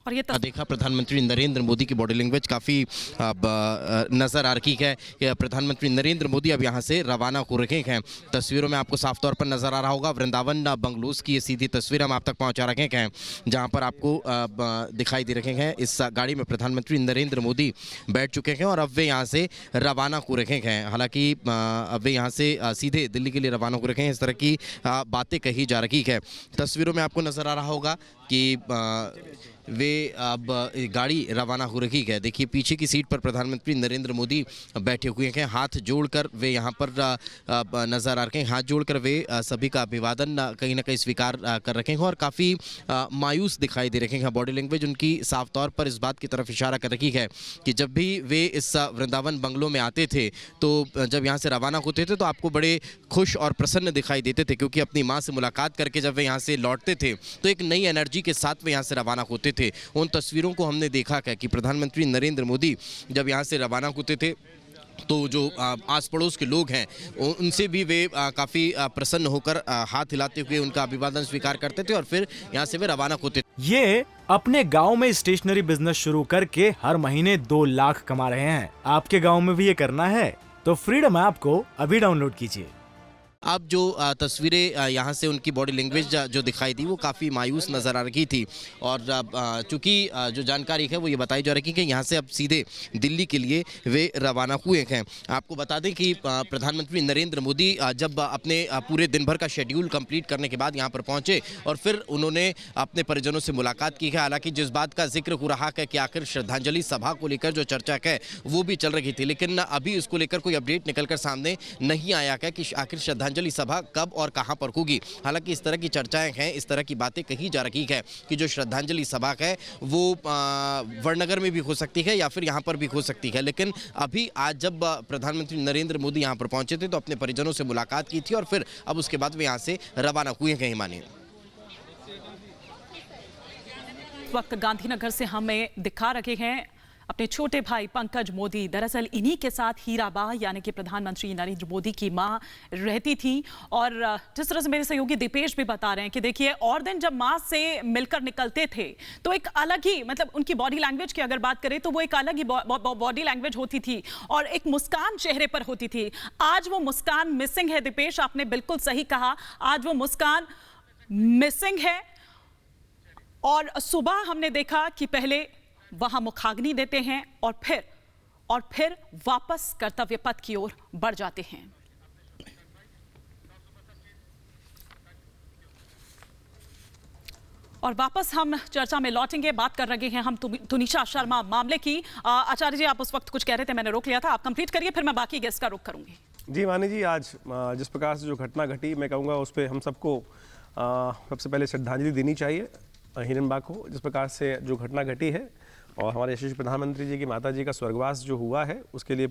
और ये देखा प्रधानमंत्री नरेंद्र मोदी की बॉडी लैंग्वेज काफ़ी नज़र आ रही है कि प्रधानमंत्री नरेंद्र मोदी अब यहाँ से रवाना हो रहे हैं। तस्वीरों में आपको साफ तौर पर नज़र आ रहा होगा वृंदावन बंगलोज की ये सीधी तस्वीर हम आप तक पहुँचा रखे हैं, जहाँ पर आपको दिखाई दे रहे हैं इस गाड़ी में प्रधानमंत्री नरेंद्र मोदी बैठ चुके हैं और अब वे यहाँ से रवाना हो रहे हैं। हालांकि अब वे यहाँ से सीधे दिल्ली के लिए रवाना हो रहे हैं, इस तरह की बातें कही जा रही है। तस्वीरों में आपको नज़र आ रहा होगा कि वे अब गाड़ी रवाना हो रही है। देखिए पीछे की सीट पर प्रधानमंत्री नरेंद्र मोदी बैठे हुए हैं, हाथ जोड़कर वे यहाँ पर नज़र आ रहे हैं। हाथ जोड़कर वे सभी का अभिवादन कहीं ना कहीं स्वीकार कर रखे हैं और काफ़ी मायूस दिखाई दे रहे हैं। बॉडी लैंग्वेज उनकी साफ तौर पर इस बात की तरफ इशारा कर रही है कि जब भी वे इस वृंदावन बंगलों में आते थे तो जब यहाँ से रवाना होते थे तो आपको बड़े खुश और प्रसन्न दिखाई देते थे, क्योंकि अपनी माँ से मुलाकात करके जब वे यहाँ से लौटते थे तो एक नई एनर्जी के साथ वे यहाँ से रवाना होते थे। उन तस्वीरों को हमने देखा कि प्रधानमंत्री नरेंद्र मोदी जब यहाँ से रवाना होते थे तो जो आस पड़ोस के लोग हैं उनसे भी वे काफ़ी प्रसन्न होकर हाथ हिलाते हुए उनका अभिवादन स्वीकार करते थे और फिर यहाँ से वे रवाना होते थे। ये अपने गांव में स्टेशनरी बिजनेस शुरू करके हर महीने 2 लाख कमा रहे हैं। आपके गांव में भी ये करना है तो फ्रीडम ऐप को अभी डाउनलोड कीजिए। अब जो तस्वीरें यहाँ से उनकी बॉडी लैंग्वेज जो दिखाई दी वो काफ़ी मायूस नज़र आ रही थी और चूँकि जो जानकारी है वो ये बताई जा रही है कि यहाँ से अब सीधे दिल्ली के लिए वे रवाना हुए हैं। आपको बता दें कि प्रधानमंत्री नरेंद्र मोदी जब अपने पूरे दिन भर का शेड्यूल कंप्लीट करने के बाद यहाँ पर पहुँचे और फिर उन्होंने अपने परिजनों से मुलाकात की है। हालांकि जिस बात का जिक्र हो रहा है कि आखिर श्रद्धांजलि सभा को लेकर जो चर्चा है वो भी चल रही थी, लेकिन अभी इसको लेकर कोई अपडेट निकलकर सामने नहीं आया है कि आखिर श्रद्धांजलि सभा कब और कहां पर होगी। हालांकि इस तरह की चर्चाएं हैं, इस तरह की बातें कही जा रही है कि जो श्रद्धांजलि सभा है वो वड़नगर में भी हो सकती है या फिर यहां पर भी हो सकती है। लेकिन अभी आज जब प्रधानमंत्री नरेंद्र मोदी यहां पर पहुंचे थे तो अपने परिजनों से मुलाकात की थी और फिर अब उसके बाद वे यहां से रवाना हुए हैं। हिमानी वक्त गांधीनगर से हमें दिखा रखे हैं अपने छोटे भाई पंकज मोदी। दरअसल इन्हीं के साथ हीराबा यानी कि प्रधानमंत्री नरेंद्र मोदी की मां रहती थी और जिस तरह से मेरे सहयोगी दीपेश भी बता रहे हैं कि देखिए और दिन जब मां से मिलकर निकलते थे तो एक अलग ही मतलब उनकी बॉडी लैंग्वेज की अगर बात करें तो वो एक अलग ही बॉडी लैंग्वेज होती थी और एक मुस्कान चेहरे पर होती थी। आज वो मुस्कान मिसिंग है। दीपेश आपने बिल्कुल सही कहा, आज वो मुस्कान मिसिंग है। और सुबह हमने देखा कि पहले वहां मुखाग्नि देते हैं और फिर वापस कर्तव्य पथ की ओर बढ़ जाते हैं। और वापस हम चर्चा में लौटेंगे, बात कर रहे हैं हम तुनिशा शर्मा मामले की। आचार्य जी आप उस वक्त कुछ कह रहे थे, मैंने रोक लिया था, आप कंप्लीट करिए फिर मैं बाकी गेस्ट का रुख करूंगी। जी मानी जी, आज जिस प्रकार से जो घटना घटी मैं कहूँगा उस पर हम सबको सबसे पहले श्रद्धांजलि देनी चाहिए हिरनबा को। जिस प्रकार से जो घटना घटी है और हमारे यशस्वी प्रधानमंत्री जी की माता जी का स्वर्गवास जो हुआ है उसके लिए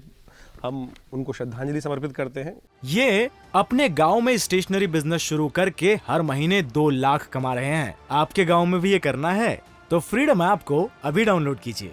हम उनको श्रद्धांजलि समर्पित करते हैं। ये अपने गांव में स्टेशनरी बिजनेस शुरू करके हर महीने 2 लाख कमा रहे हैं। आपके गांव में भी ये करना है तो फ्रीडम ऐप को अभी डाउनलोड कीजिए।